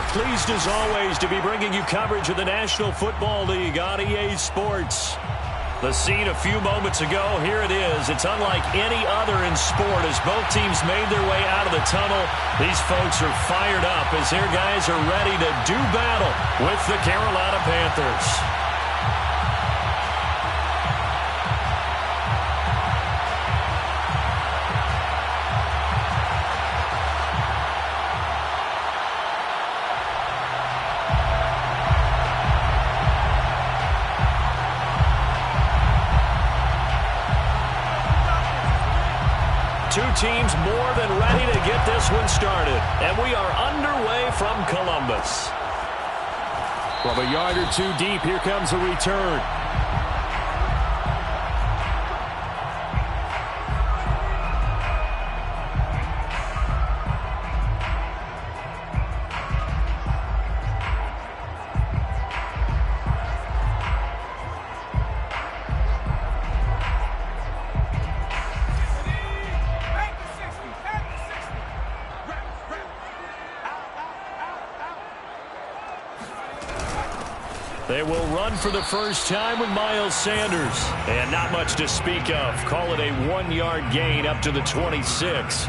are pleased as always to be bringing you coverage of the National Football League on EA Sports. The scene a few moments ago, here it is. It's unlike any other in sport as both teams made their way out of the tunnel. These folks are fired up as their guys are ready to do battle with the Carolina Panthers. Two teams more than ready to get this one started. And we are underway from Columbus. From a yard or two deep, here comes a return. They will run for the first time with Miles Sanders. And not much to speak of. Call it a 1-yard gain up to the 26.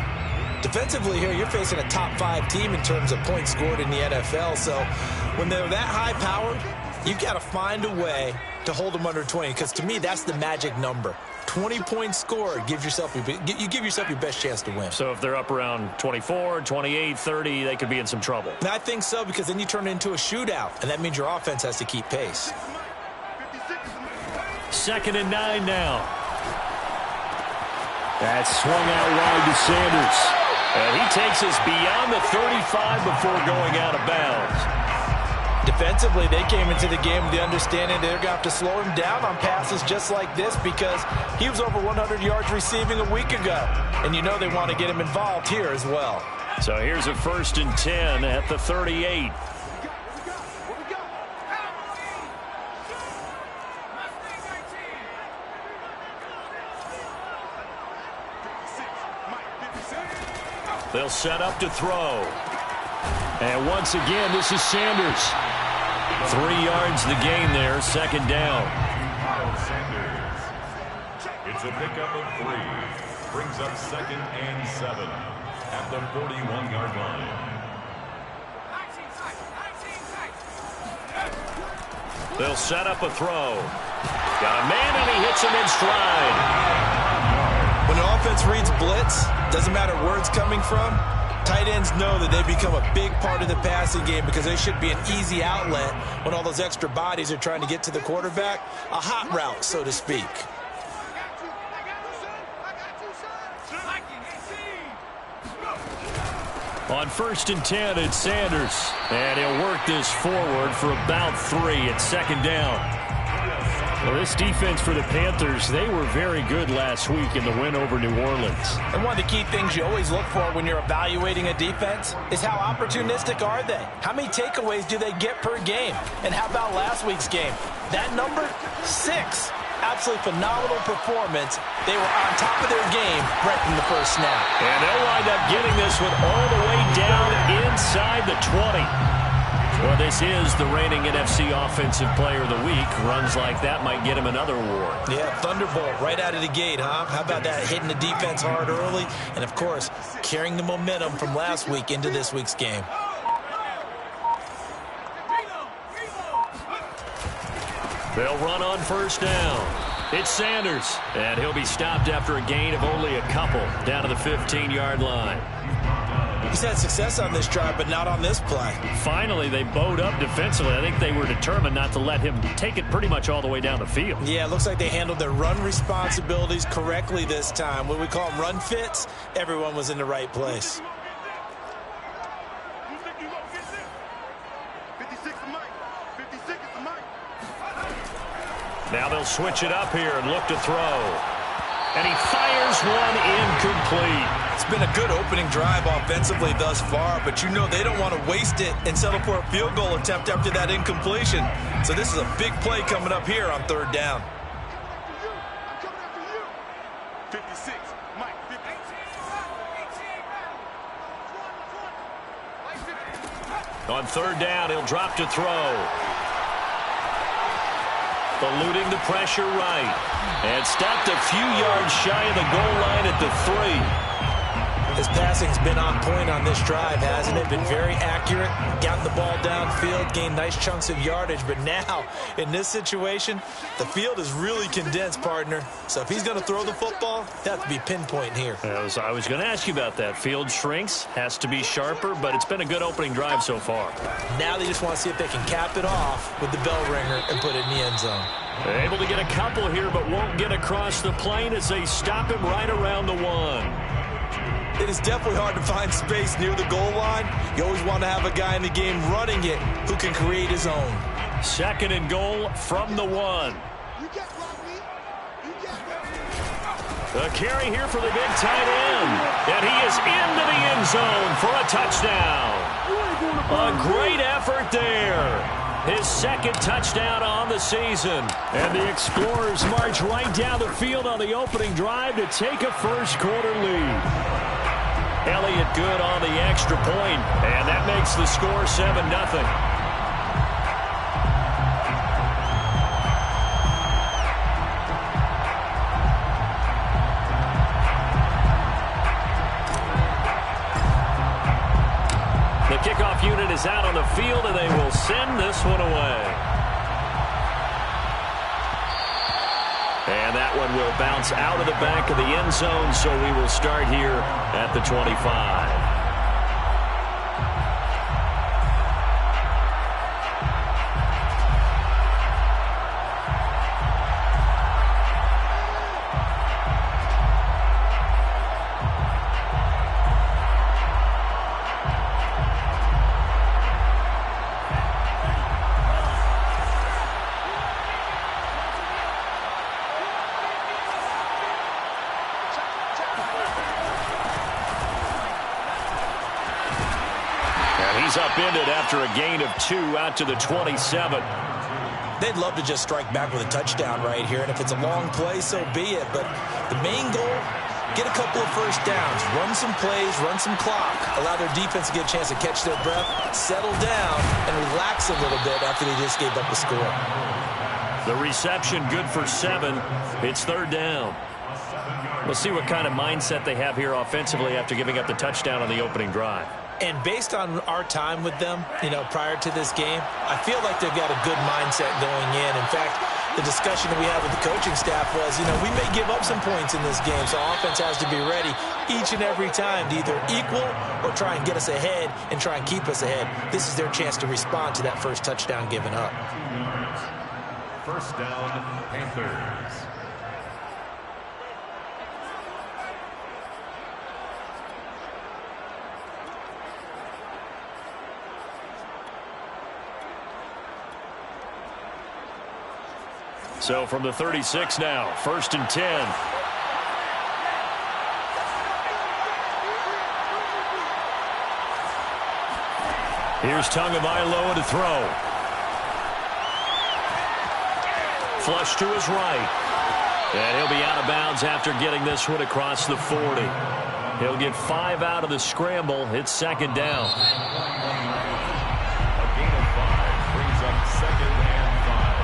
Defensively here, you're facing a top 5 team in terms of points scored in the NFL. So when they're that high powered, you've got to find a way to hold them under 20. Because to me, that's the magic number. 20 points scored, you give yourself your best chance to win. So if they're up around 24, 28, 30, they could be in some trouble. And I think so, because then you turn it into a shootout, and that means your offense has to keep pace. 2nd and 9 now. That's swung out wide to Sanders. And he takes us beyond the 35 before going out of bounds. Defensively, they came into the game with the understanding they're going to have to slow him down on passes just like this because he was over 100 yards receiving a week ago. And you know they want to get him involved here as well. So here's a 1st and 10 at the 38. They'll set up to throw. And once again, this is Sanders. 3 yards the gain there, 2nd down. Sanders. It's a pickup of 3. Brings up 2nd and 7 at the 41-yard line. They'll set up a throw. Got a man, and he hits him in stride. When an offense reads blitz, doesn't matter where it's coming from, tight ends know that they become a big part of the passing game because they should be an easy outlet when all those extra bodies are trying to get to the quarterback. A hot route, so to speak. On 1st and 10, it's Sanders. And he'll work this forward for about 3 at 2nd down. Well, this defense for the Panthers, they were very good last week in the win over New Orleans. And one of the key things you always look for when you're evaluating a defense is how opportunistic are they? How many takeaways do they get per game? And how about last week's game? That number, 6. Absolutely phenomenal performance. They were on top of their game right from the first snap. And they'll wind up getting this one all the way down inside the 20. Well, this is the reigning NFC Offensive Player of the Week. Runs like that might get him another award. Yeah, Thunderbolt right out of the gate, huh? How about that, hitting the defense hard early? And, of course, carrying the momentum from last week into this week's game. They'll run on 1st down. It's Sanders, and he'll be stopped after a gain of only a couple down to the 15-yard line. He's had success on this drive, but not on this play. Finally, they bowed up defensively. I think they were determined not to let him take it pretty much all the way down the field. Yeah, it looks like they handled their run responsibilities correctly this time. When we call them run fits, everyone was in the right place. Now they'll switch it up here and look to throw. And he fires one incomplete. It's been a good opening drive offensively thus far, but you know they don't want to waste it and settle for a field goal attempt after that incompletion. So this is a big play coming up here on 3rd down. On third down, he'll drop to throw. Eluding the pressure right. And stopped a few yards shy of the goal line at the 3. His passing's been on point on this drive, hasn't it? Been very accurate, gotten the ball downfield, gained nice chunks of yardage. But now, in this situation, the field is really condensed, partner. So if he's going to throw the football, that has to be pinpoint here. I was going to ask you about that. Field shrinks, has to be sharper, but it's been a good opening drive so far. Now they just want to see if they can cap it off with the bell ringer and put it in the end zone. They're able to get a couple here, but won't get across the plane as they stop him right around the 1. It is definitely hard to find space near the goal line. You always want to have a guy in the game running it who can create his own. Second and goal from the 1. The carry here for the big tight end. And he is into the end zone for a touchdown. A great effort there. His second touchdown on the season. And the Explorers march right down the field on the opening drive to take a first-quarter lead. Elliott good on the extra point, and that makes the score 7-0. The kickoff unit is out on the field, and they will send this one away. And that one will bounce out of the back of the end zone, so we will start here at the 25. He's upended after a gain of 2 out to the 27. They'd love to just strike back with a touchdown right here, and if it's a long play, so be it. But the main goal, get a couple of first downs, run some plays, run some clock, allow their defense to get a chance to catch their breath, settle down, and relax a little bit after they just gave up the score. The reception good for 7. It's third down. We'll see what kind of mindset they have here offensively after giving up the touchdown on the opening drive. And based on our time with them, prior to this game, I feel like they've got a good mindset going in. In fact, the discussion that we had with the coaching staff was, we may give up some points in this game, so offense has to be ready each and every time to either equal or try and get us ahead and try and keep us ahead. This is their chance to respond to that first touchdown given up. First down, Panthers. So from the 36 now, first and 10. Here's Tagovailoa to throw. Flush to his right. And he'll be out of bounds after getting this one across the 40. He'll get 5 out of the scramble. It's second down. A gain of 5 brings up second and 5.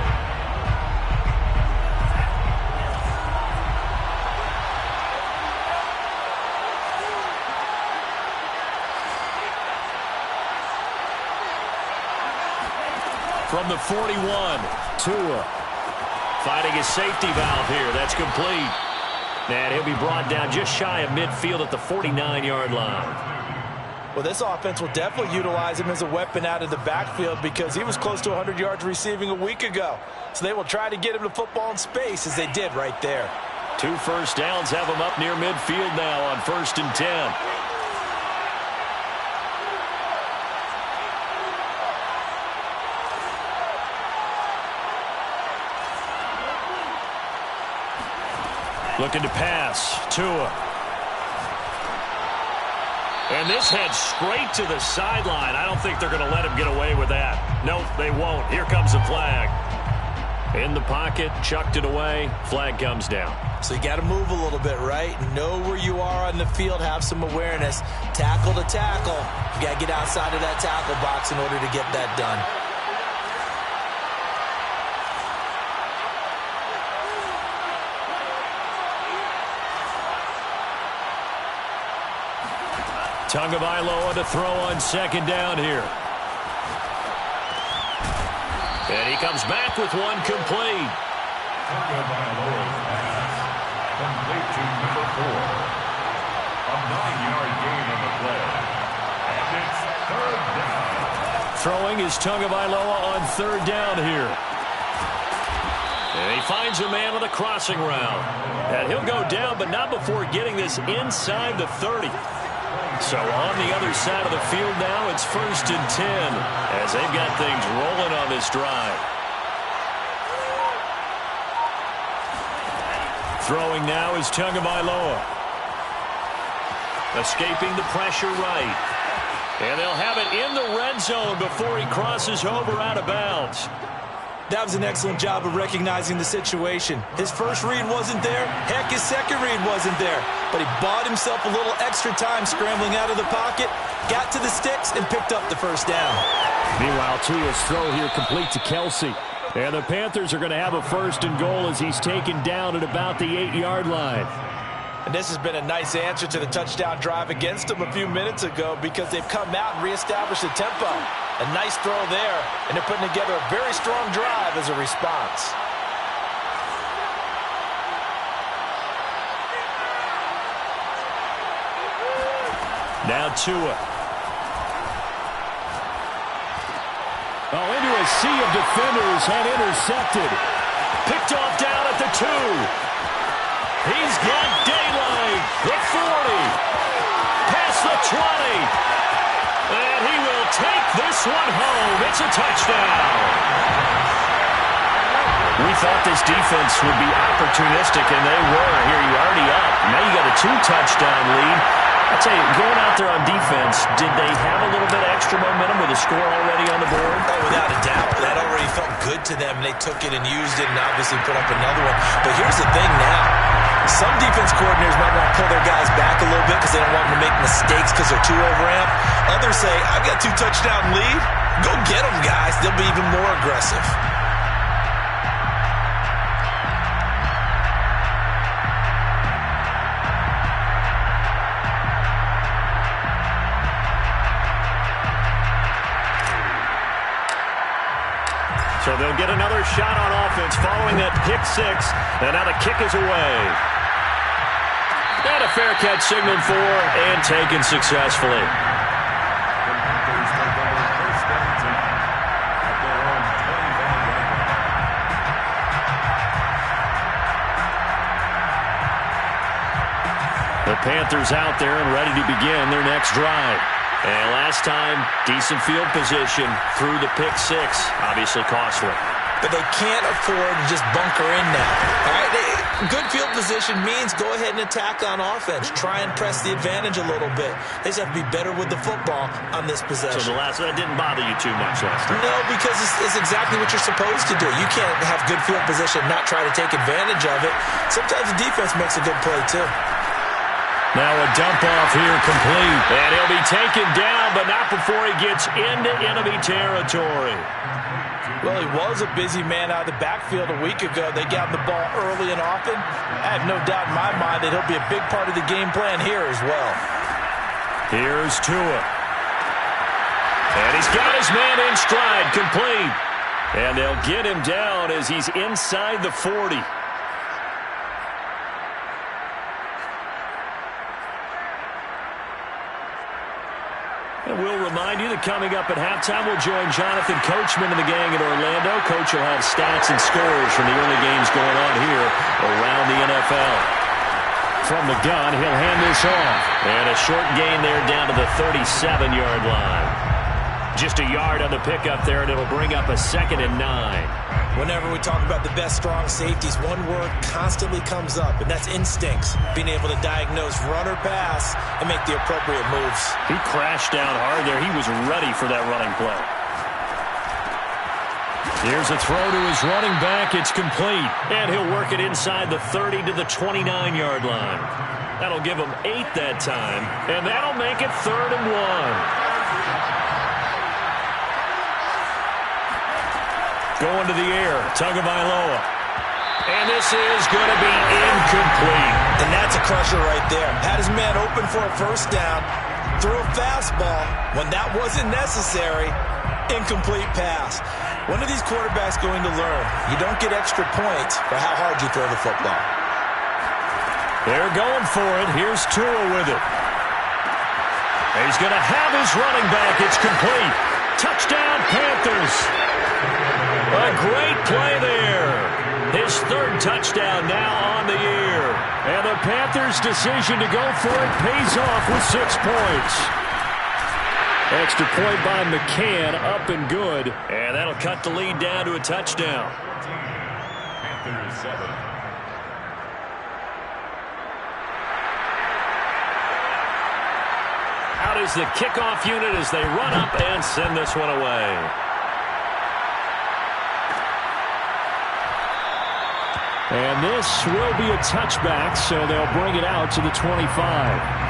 From the 41, Tua fighting his safety valve here. That's complete. And he'll be brought down just shy of midfield at the 49-yard line. Well, this offense will definitely utilize him as a weapon out of the backfield because he was close to 100 yards receiving a week ago. So they will try to get him the football in space as they did right there. 2 first downs have him up near midfield now on first and 10. Looking to pass. Tua. And this heads straight to the sideline. I don't think they're going to let him get away with that. Nope, they won't. Here comes the flag. In the pocket, chucked it away. Flag comes down. So you got to move a little bit, right? Know where you are on the field, have some awareness. Tackle to tackle. You got to get outside of that tackle box in order to get that done. Tagovailoa to throw on second down here. And he comes back with one complete. Tagovailoa's pass complete to number 4. A 9-yard gain on the play. And it's third down. Throwing is Tagovailoa on third down here. And he finds a man on the crossing route. And he'll go down, but not before getting this inside the 30. So on the other side of the field now, it's 1st and 10 as they've got things rolling on this drive. Throwing now is Tagovailoa. Escaping the pressure right. And they'll have it in the red zone before he crosses over out of bounds. That was an excellent job of recognizing the situation. His first read wasn't there. Heck, his second read wasn't there. But he bought himself a little extra time scrambling out of the pocket, got to the sticks, and picked up the first down. Meanwhile, Tua's throw here complete to Kelsey. And the Panthers are going to have a 1st and goal as he's taken down at about the 8-yard line. And this has been a nice answer to the touchdown drive against them a few minutes ago because they've come out and reestablished the tempo. A nice throw there, and they're putting together a very strong drive as a response. Now Tua. Oh, into a sea of defenders and intercepted. Picked off down at the 2. He's got daylight. The 40. Past the 20. And he will take this one home. It's a touchdown. We thought this defense would be opportunistic, and they were. Here you already up. Now you got a 2-touchdown lead. I'll tell you, going out there on defense, did they have a little bit of extra momentum with a score already on the board? Oh, without a doubt. That already felt good to them. They took it and used it and obviously put up another one. But here's the thing now. Some defense coordinators might want to pull their guys back a little bit because they don't want them to make mistakes because they're too overamped. Others say, I've got 2-touchdown lead. Go get them, guys. They'll be even more aggressive. So they'll get another shot on offense following that pick 6. And now the kick is away. And a fair catch signaled for and taken successfully. The Panthers out there and ready to begin their next drive. And last time, decent field position through the pick 6. Obviously costly. But they can't afford to just bunker in now. All right? Good field position means go ahead and attack on offense. Try and press the advantage a little bit. They just have to be better with the football on this possession. So that didn't bother you too much last time? No, because it's exactly what you're supposed to do. You can't have good field position and not try to take advantage of it. Sometimes the defense makes a good play, too. Now a dump off here complete. And he'll be taken down, but not before he gets into enemy territory. Well, he was a busy man out of the backfield a week ago. They got him the ball early and often. I have no doubt in my mind that he'll be a big part of the game plan here as well. Here's Tua. And he's got his man in stride, complete. And they'll get him down as he's inside the 40. And we'll remind you that coming up at halftime, we'll join Jonathan Coachman and the gang in Orlando. Coach will have stats and scores from the early games going on here around the NFL. From the gun, he'll hand this off. And a short gain there down to the 37-yard line. Just a yard on the pickup there, and it'll bring up a 2nd and 9. Whenever we talk about the best strong safeties, one word constantly comes up, and that's instincts. Being able to diagnose run or pass and make the appropriate moves. He crashed down hard there. He was ready for that running play. Here's a throw to his running back. It's complete. And he'll work it inside the 30 to the 29-yard line. That'll give him 8 that time. And that'll make it 3rd and 1. Going to the air. Tagovailoa. And this is going to be incomplete. And that's a crusher right there. Had his man open for a first down. Threw a fastball when that wasn't necessary. Incomplete pass. When are these quarterbacks going to learn? You don't get extra points for how hard you throw the football. They're going for it. Here's Tua with it. He's going to have his running back. It's complete. Touchdown, Panthers. A great play there. His 3rd touchdown now on the year. And the Panthers' decision to go for it pays off with 6 points. Extra point by McCann, up and good. And that'll cut the lead down to a touchdown. Panthers 7. Out is the kickoff unit as they run up and send this one away. And this will be a touchback, so they'll bring it out to the 25.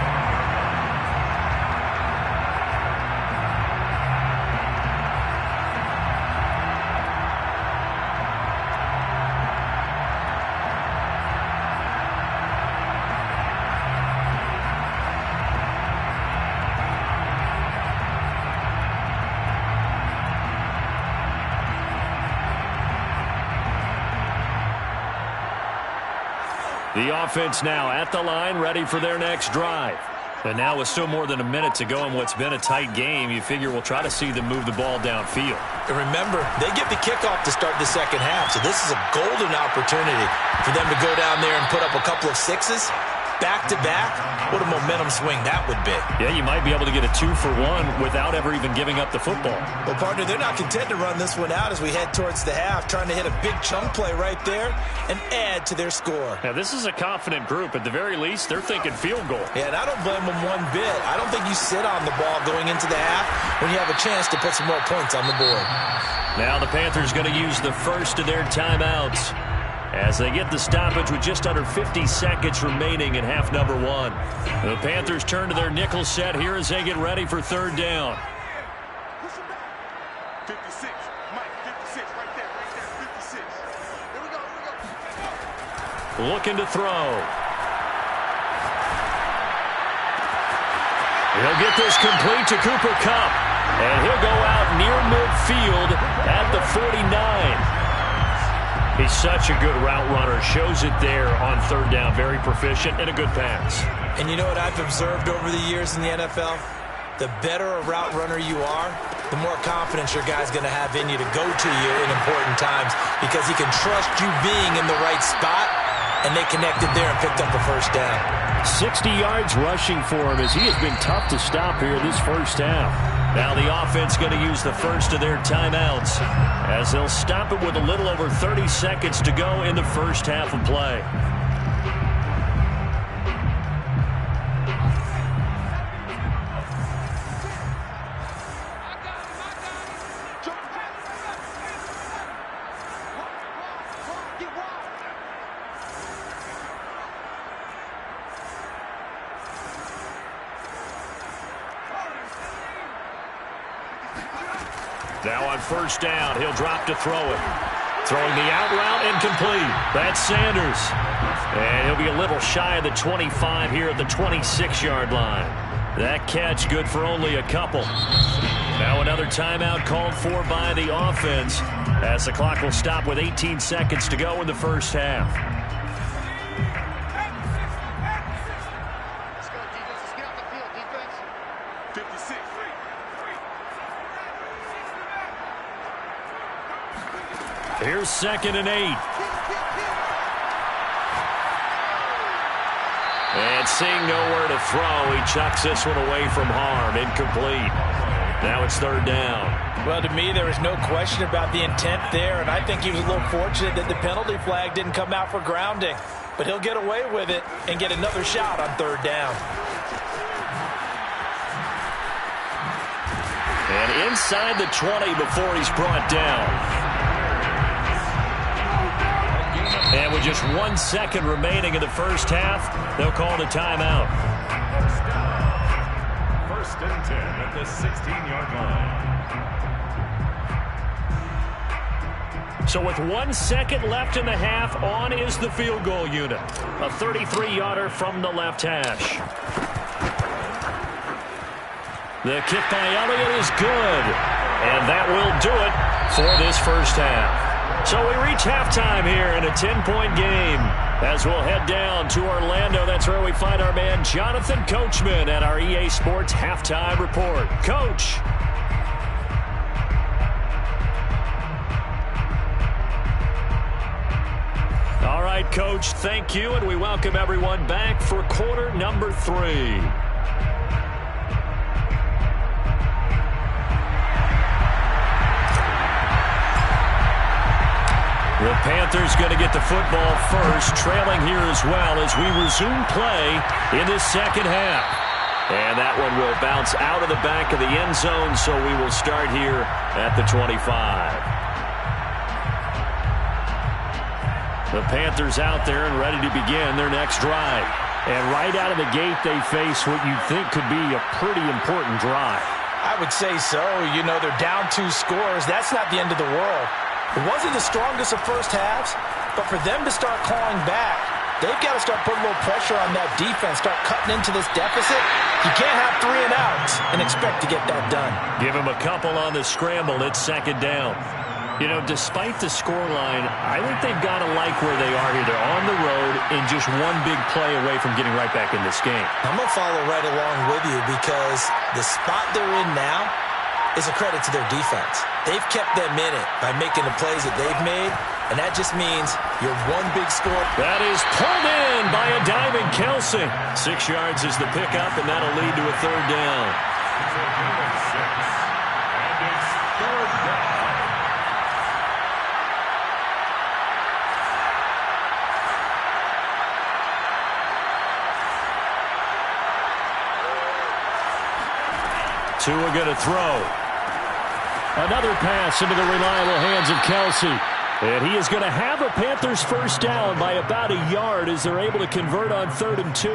The offense now at the line, ready for their next drive. And now with still more than a minute to go in what's been a tight game, you figure we'll try to see them move the ball downfield. And remember, they get the kickoff to start the second half, so this is a golden opportunity for them to go down there and put up a couple of sixes back-to-back. What a momentum swing that would be. Yeah, you might be able to get a 2-for-1 without ever even giving up the football. Well, partner, they're not content to run this one out as we head towards the half, trying to hit a big chunk play right there and add to their score. Now, this is a confident group. At the very least, they're thinking field goal. Yeah, and I don't blame them one bit. I don't think you sit on the ball going into the half when you have a chance to put some more points on the board. Now the Panthers going to use the first of their timeouts as they get the stoppage with just under 50 seconds remaining in half number 1. The Panthers turn to their nickel set here as they get ready for 3rd down. 56, Mike, 56, right there, 56. Here we go. Looking to throw. He'll get this complete to Cooper Kupp, and he'll go out near midfield at the 49. He's such a good route runner. Shows it there on 3rd down. Very proficient and a good pass. And you know what I've observed over the years in the NFL? The better a route runner you are, the more confidence your guy's going to have in you to go to you in important times because he can trust you being in the right spot, and they connected there and picked up a first down. 60 yards rushing for him as he has been tough to stop here this first half. Now the offense going to use the first of their timeouts as they'll stop it with a little over 30 seconds to go in the first half of play. Now on 1st down, he'll drop to throw it. Throwing the out route incomplete. That's Sanders. And he'll be a little shy of the 25 here at the 26-yard line. That catch good for only a couple. Now another timeout called for by the offense as the clock will stop with 18 seconds to go in the first half. Let's go, defense. Let's get off the field, defense. 56. Here's 2nd and 8. And seeing nowhere to throw, he chucks this one away from harm. Incomplete. Now it's 3rd down. Well, to me, there was no question about the intent there, and I think he was a little fortunate that the penalty flag didn't come out for grounding. But he'll get away with it and get another shot on 3rd down. And inside the 20 before he's brought down. And with just 1 second remaining in the first half, they'll call the timeout. First and 10 at the 16-yard line. So with 1 second left in the half, on is the field goal unit. A 33-yarder from the left hash. The kick by Elliott is good. And that will do it for this first half. So we reach halftime here in a 10-point game. As we'll head down to Orlando, that's where we find our man Jonathan Coachman at our EA Sports Halftime Report. Coach. All right, Coach, thank you, and we welcome everyone back for quarter number 3. The Panthers going to get the football first, trailing here as well as we resume play in this second half. And that one will bounce out of the back of the end zone, so we will start here at the 25. The Panthers out there and ready to begin their next drive. And right out of the gate, they face what you'd think could be a pretty important drive. I would say so. You know, they're down 2 scores. That's not the end of the world. It wasn't the strongest of first halves, but for them to start clawing back, they've got to start putting a little pressure on that defense, start cutting into this deficit. You can't have 3 and outs and expect to get that done. Give them a couple on the scramble. It's second down. You know, despite the scoreline, I think they've got to like where they are here. They're on the road and just one big play away from getting right back in this game. I'm going to follow right along with you because the spot they're in now is a credit to their defense. They've kept them in it by making the plays that they've made, and that just means you're one big score. That is pulled in by a diving Kelsey. 6 yards is the pickup, and that'll lead to a third down. Tua going to throw. Another pass into the reliable hands of Kelsey. And he is going to have a Panthers first down by about a yard as they're able to convert on 3rd and 2.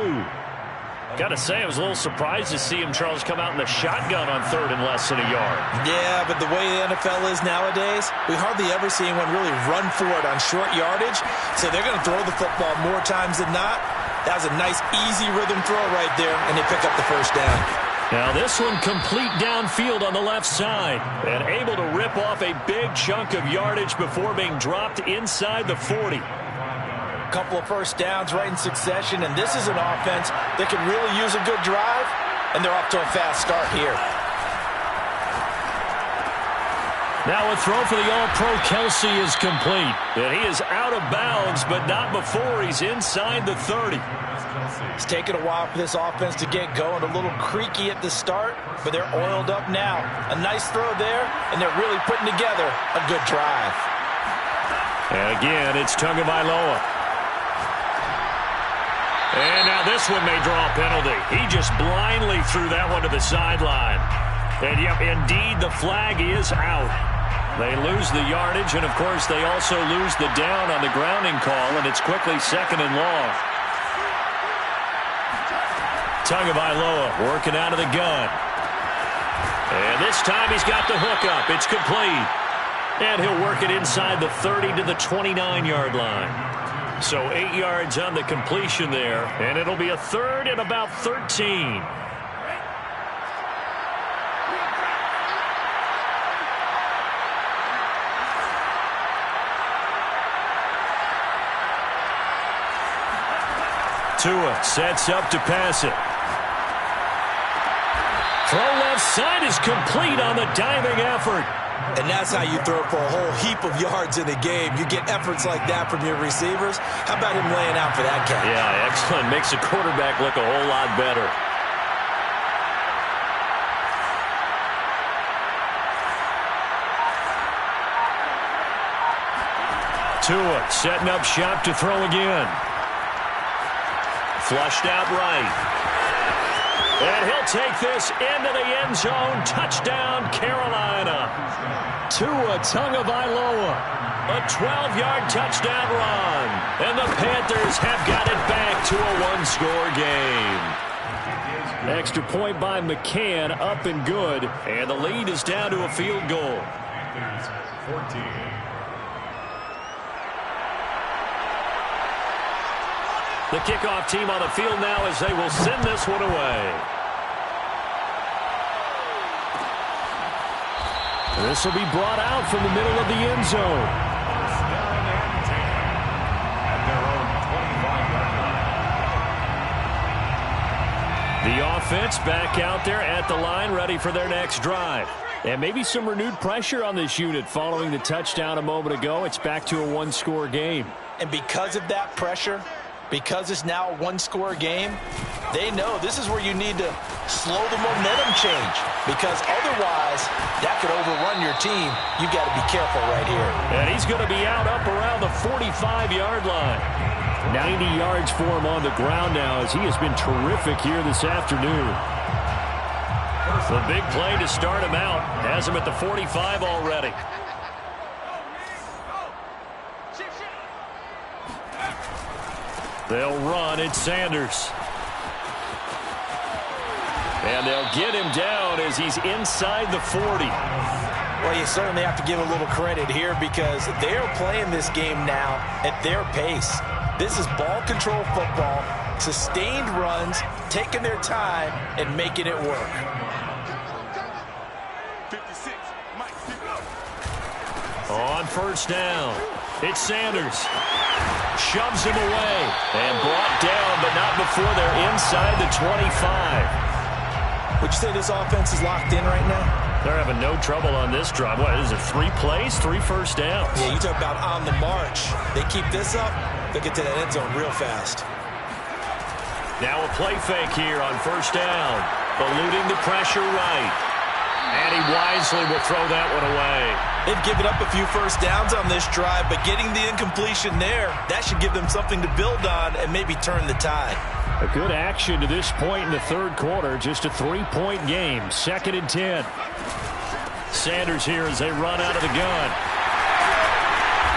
Got to say, I was a little surprised to see him, Charles, come out in the shotgun on 3rd and less than a yard. Yeah, but the way the NFL is nowadays, we hardly ever see anyone really run for it on short yardage. So they're going to throw the football more times than not. That was a nice, easy rhythm throw right there, and they pick up the first down. Now this one complete downfield on the left side and able to rip off a big chunk of yardage before being dropped inside the 40. Couple of first downs right in succession, and this is an offense that can really use a good drive, and they're off to a fast start here. Now a throw for the All-Pro Kelsey is complete. And he is out of bounds, but not before he's inside the 30. It's taken a while for this offense to get going. A little creaky at the start, but they're oiled up now. A nice throw there, and they're really putting together a good drive. And again, it's Tagovailoa. And now this one may draw a penalty. He just blindly threw that one to the sideline. And, yep, indeed, the flag is out. They lose the yardage, and, of course, they also lose the down on the grounding call, and it's quickly 2nd and long. Tagovailoa working out of the gun. And this time he's got the hook up. It's complete. And he'll work it inside the 30 to the 29-yard line. So 8 yards on the completion there, and it'll be a 3rd and about 13. Tua sets up to pass it. Throw left side is complete on the diving effort. And that's how you throw for a whole heap of yards in a game. You get efforts like that from your receivers. How about him laying out for that catch? Yeah, excellent. Makes the quarterback look a whole lot better. Tua setting up shop to throw again. Flushed out right. And he'll take this into the end zone. Touchdown, Carolina. Tua Tagovailoa. A 12-yard touchdown run. And the Panthers have got it back to a one-score game. Extra point by McCann, up and good. And the lead is down to a field goal. Panthers 14. The kickoff team on the field now as they will send this one away. This will be brought out from the middle of the end zone. First down and 10 at their own 25-yard line. The offense back out there at the line, ready for their next drive. And maybe some renewed pressure on this unit following the touchdown a moment ago. It's back to a one-score game. And because of that pressure, because it's now a one-score game, they know this is where you need to slow the momentum change, because otherwise that could overrun your team. You've got to be careful right here. And he's going to be out up around the 45-yard line. 90 yards for him on the ground now as he has been terrific here this afternoon. The big play to start him out has him at the 45 already. They'll run. It's Sanders. And they'll get him down as he's inside the 40. Well, you certainly have to give a little credit here because they are playing this game now at their pace. This is ball control football, sustained runs, taking their time and making it work. 56, Mike. On first down, it's Sanders. Shoves him away and brought down, but not before they're inside the 25. Would you say this offense is locked in right now? They're having no trouble on this drive. What is it, 3 plays, 3 first downs? Yeah, you talk about on the march. They keep this up, they'll get to that end zone real fast. Now a play fake here on first down. Eluding the pressure right. And he wisely will throw that one away. They've given up a few first downs on this drive, but getting the incompletion there, that should give them something to build on and maybe turn the tide. A good action to this point in the third quarter. Just a 3-point game. 2nd and 10. Sanders here as they run out of the gun.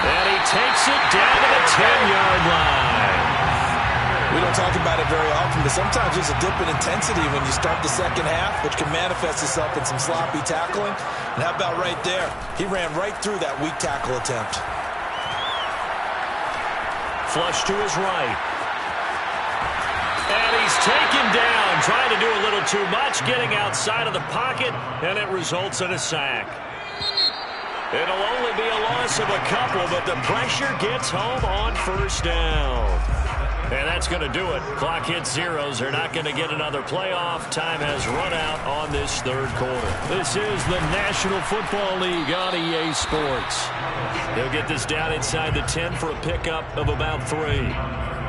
And he takes it down to the 10-yard line. We don't talk about it very often, but sometimes there's a dip in intensity when you start the second half, which can manifest itself in some sloppy tackling. And how about right there? He ran right through that weak tackle attempt. Flush to his right. And he's taken down, trying to do a little too much, getting outside of the pocket, and it results in a sack. It'll only be a loss of a couple, but the pressure gets home on first down. And that's going to do it. Clock hits zeros. They're not going to get another playoff. Time has run out on this third quarter. This is the National Football League on EA Sports. They'll get this down inside the 10 for a pickup of about 3.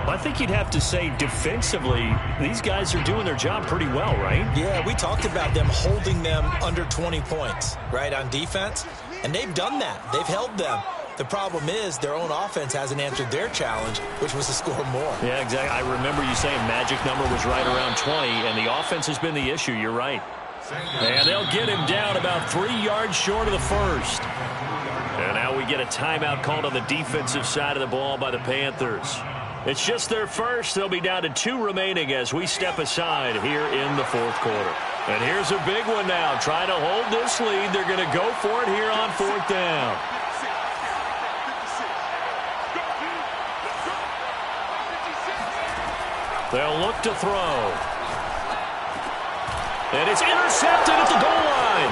I think you'd have to say defensively, these guys are doing their job pretty well, right? Yeah, we talked about them holding them under 20 points, right, on defense. And they've done that. They've held them. The problem is their own offense hasn't answered their challenge, which was to score more. Yeah, exactly. I remember you saying magic number was right around 20, and the offense has been the issue. You're right. And they'll get him down about 3 yards short of the first. And now we get a timeout called on the defensive side of the ball by the Panthers. It's just their first. They'll be down to 2 remaining as we step aside here in the fourth quarter. And here's a big one now. Trying to hold this lead. They're going to go for it here on 4th down. They'll look to throw. And it's intercepted at the goal line.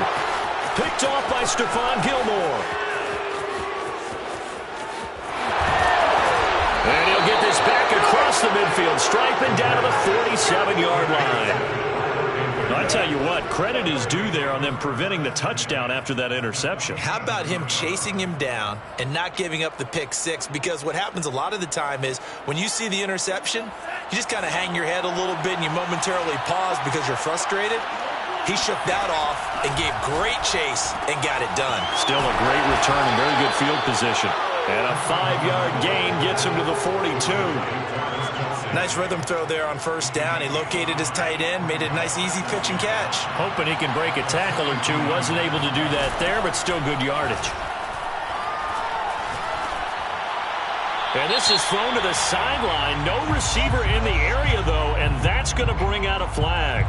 Picked off by Stephon Gilmore. And he'll get this back across the midfield stripe and down to the 47-yard line. I tell you what, credit is due there on them preventing the touchdown after that interception. How about him chasing him down and not giving up the pick 6? Because what happens a lot of the time is when you see the interception, you just kind of hang your head a little bit and you momentarily pause because you're frustrated. He shook that off and gave great chase and got it done. Still a great return and very good field position. And a 5-yard gain gets him to the 42. Nice rhythm throw there on first down. He located his tight end, made it a nice easy pitch and catch. Hoping he can break a tackle or two. Wasn't able to do that there, but still good yardage. And this is thrown to the sideline. No receiver in the area, though, and that's going to bring out a flag.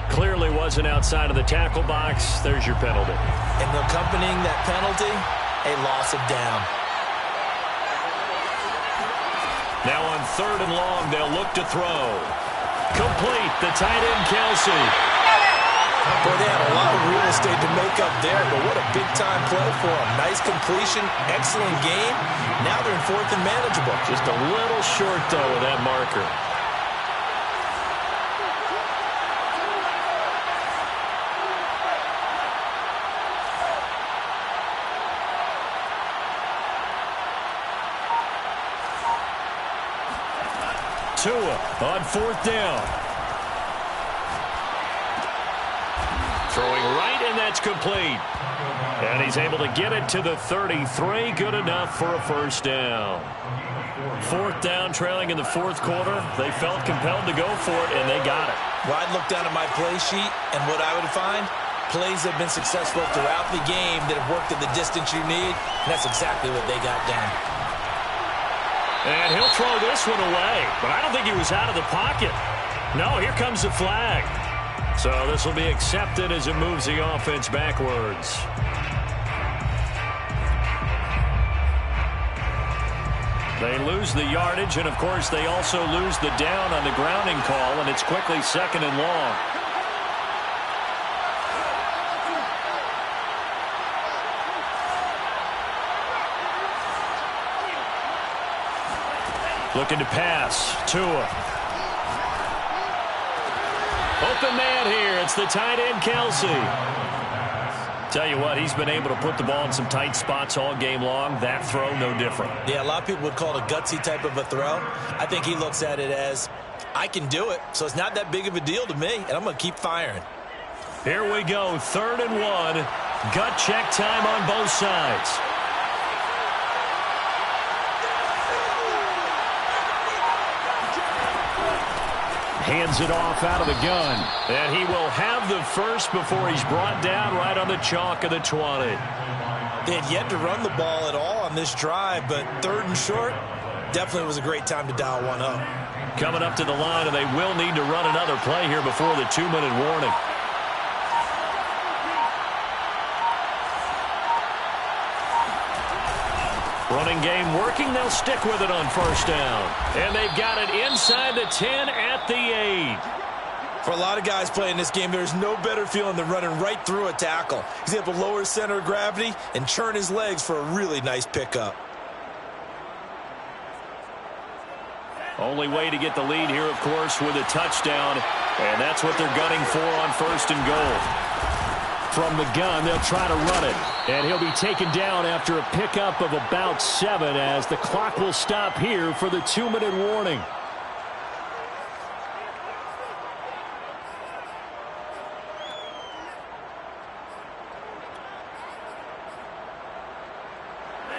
Clearly wasn't outside of the tackle box. There's your penalty. And accompanying that penalty, a loss of down. Now on 3rd and long, they'll look to throw. Complete, the tight end, Kelsey. Boy, they had a lot of real estate to make up there, but what a big-time play for them. Nice completion, excellent game. Now they're in 4th and manageable. Just a little short, though, with that marker. Tua on 4th down. Throwing right, and that's complete. And he's able to get it to the 33. Good enough for a 1st down. 4th down, trailing in the 4th quarter. They felt compelled to go for it, and they got it. Well, I'd look down at my play sheet, and what I would find, plays have been successful throughout the game that have worked at the distance you need, and that's exactly what they got done. And he'll throw this one away, but I don't think he was out of the pocket. No, here comes the flag. So this will be accepted as it moves the offense backwards. They lose the yardage, and of course they also lose the down on the grounding call, and it's quickly 2nd and long. Looking to pass. Tua. Open man here. It's the tight end, Kelsey. Tell you what, he's been able to put the ball in some tight spots all game long. That throw, no different. Yeah, a lot of people would call it a gutsy type of a throw. I think he looks at it as, I can do it, so it's not that big of a deal to me, and I'm going to keep firing. Here we go, 3rd and 1. Gut check time on both sides. Hands it off out of the gun. And he will have the first before he's brought down right on the chalk of the 20. They had yet to run the ball at all on this drive, but 3rd and short, definitely was a great time to dial one up. Coming up to the line, and they will need to run another play here before the 2-minute warning. Running game working. They'll stick with it on 1st down. And they've got it inside the 10 at the 8. For a lot of guys playing this game, there's no better feeling than running right through a tackle. He's able to lower his center of gravity and churn his legs for a really nice pickup. Only way to get the lead here, of course, with a touchdown. And that's what they're gunning for on 1st and goal. From the gun, they'll try to run it. And he'll be taken down after a pickup of about 7 as the clock will stop here for the 2-minute warning.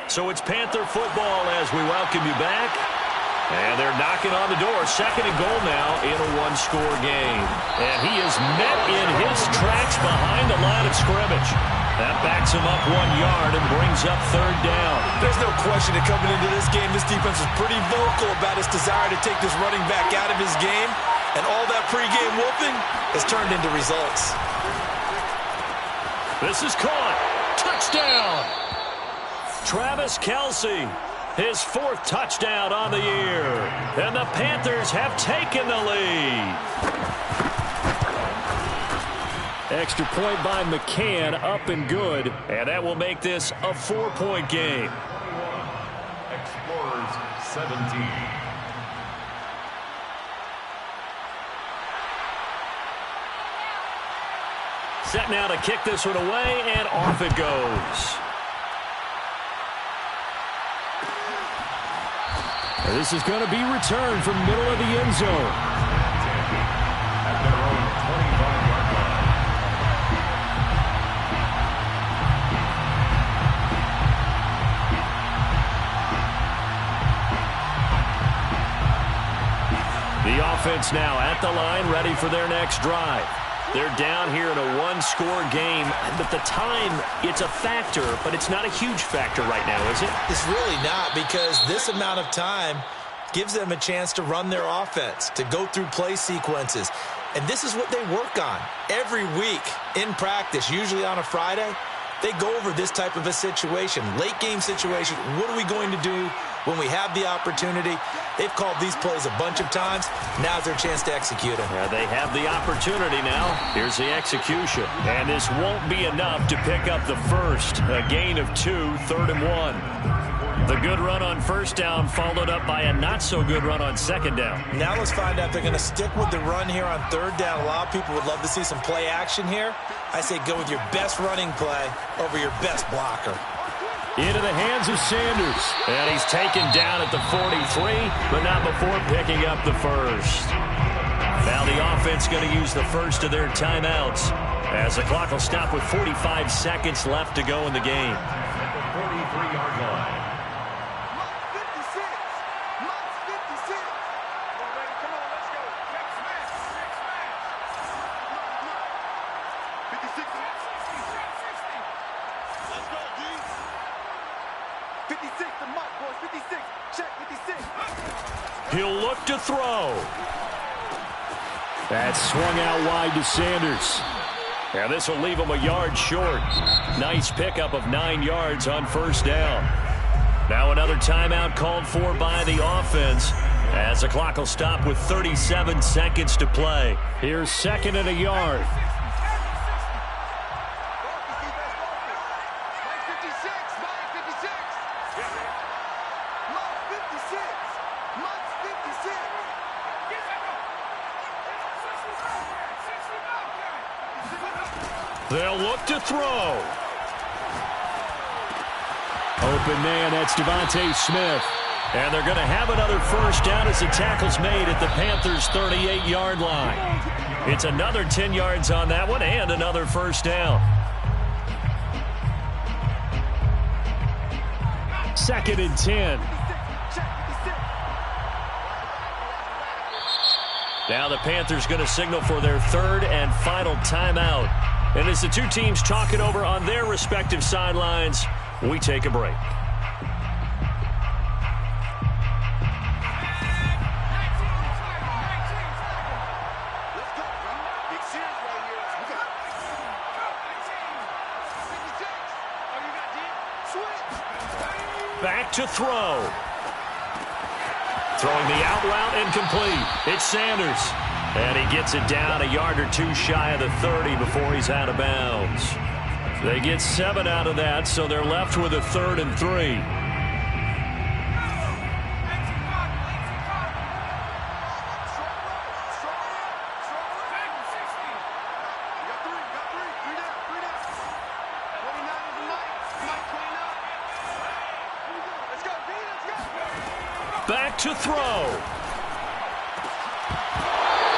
So it's Panther football as we welcome you back. And they're knocking on the door. 2nd and goal now in a 1-score game. And he is met in his tracks behind the line of scrimmage. That backs him up 1 yard and brings up 3rd down. There's no question that coming into this game, this defense was pretty vocal about his desire to take this running back out of his game. And all that pregame whooping has turned into results. This is caught. Touchdown. Travis Kelce. His 4th touchdown on the year. And the Panthers have taken the lead. Extra point by McCann, up and good. And that will make this a 4-point game. Explorers 17. Set now to kick this one away, and off it goes. This is going to be returned from middle of the end zone. At their own 25-yard line. The offense now at the line, ready for their next drive. They're down here in a one-score game, but the time, it's a factor, but it's not a huge factor right now, is it? It's really not, because this amount of time gives them a chance to run their offense, to go through play sequences. And this is what they work on every week in practice, usually on a Friday. They go over this type of a situation, late game situation. What are we going to do when we have the opportunity? They've called these plays a bunch of times. Now's their chance to execute them. Yeah, they have the opportunity now. Here's the execution. And this won't be enough to pick up the first. A gain of 2, 3rd and 1. The good run on first down followed up by a not-so-good run on second down. Now let's find out if they're going to stick with the run here on third down. A lot of people would love to see some play action here. I say go with your best running play over your best blocker. Into the hands of Sanders. And he's taken down at the 43, but not before picking up the first. Now the offense going to use the first of their timeouts as the clock will stop with 45 seconds left to go in the game. At the 43-yard line. He'll look to throw. That's swung out wide to Sanders. Now this will leave him a yard short. Nice pickup of 9 yards on first down. Now another timeout called for by the offense as the clock will stop with 37 seconds to play. Here's 2nd and a yard. They'll look to throw. Open man, that's Devontae Smith. And they're going to have another first down as the tackle's made at the Panthers' 38-yard line. It's another 10 yards on that one and another first down. 2nd and 10. Now the Panthers going to signal for their 3rd and final timeout. And as the two teams talk it over on their respective sidelines, we take a break. Back to throw. Throwing the out route incomplete. It's Sanders. And he gets it down a yard or 2 shy of the 30 before he's out of bounds. They get 7 out of that, so they're left with a 3rd and 3. Back to throw.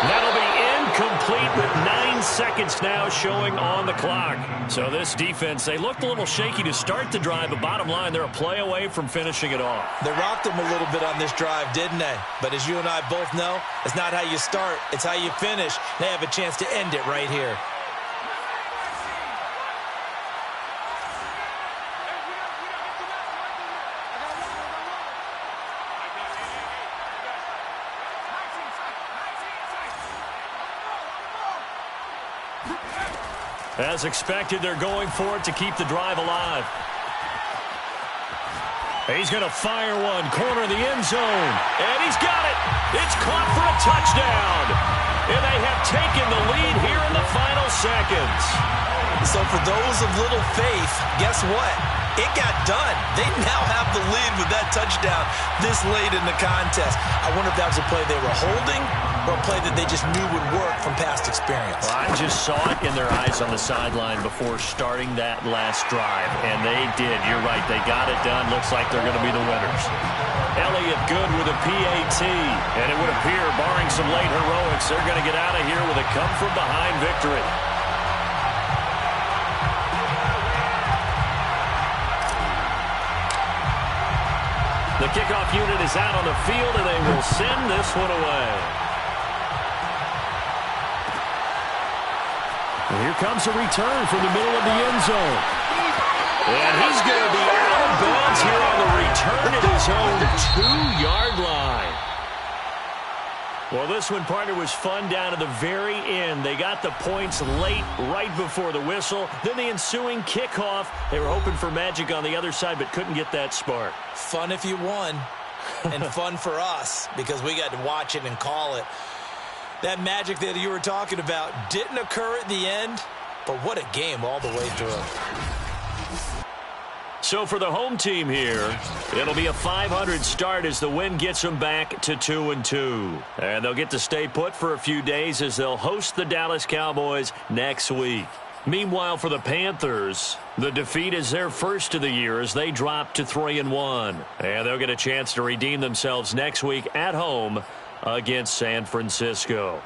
That'll be incomplete with 9 seconds now showing on the clock. So this defense, they looked a little shaky to start the drive, but bottom line, they're a play away from finishing it off. They rocked them a little bit on this drive, didn't they? But as you and I both know, it's not how you start, it's how you finish. They have a chance to end it right here. As expected, they're going for it to keep the drive alive. He's going to fire one, corner of the end zone, and he's got it. It's caught for a touchdown. And they have taken the lead here in the final seconds. So for those of little faith, guess what? It got done. They now have the lead with that touchdown this late in the contest. I wonder if that was a play they were holding or a play that they just knew would work from past experience. Well, I just saw it in their eyes on the sideline before starting that last drive, and they did. You're right. They got it done. Looks like they're going to be the winners. Elliott good with a PAT, and it would appear, barring some late heroics, they're going to get out of here with a come-from-behind victory. The kickoff unit is out on the field, and they will send this one away. And here comes a return from the middle of the end zone. And he's going to be out of bounds here on the return at his own 2-yard line. Well, this one, partner, was fun down to the very end. They got the points late, right before the whistle. Then the ensuing kickoff. They were hoping for magic on the other side, but couldn't get that spark. Fun if you won, and fun for us because we got to watch it and call it. That magic that you were talking about didn't occur at the end, but what a game all the way through. So for the home team here, it'll be a 500 start as the win gets them back to 2-2. And they'll get to stay put for a few days as they'll host the Dallas Cowboys next week. Meanwhile, for the Panthers, the defeat is their first of the year as they drop to 3-1. And they'll get a chance to redeem themselves next week at home against San Francisco.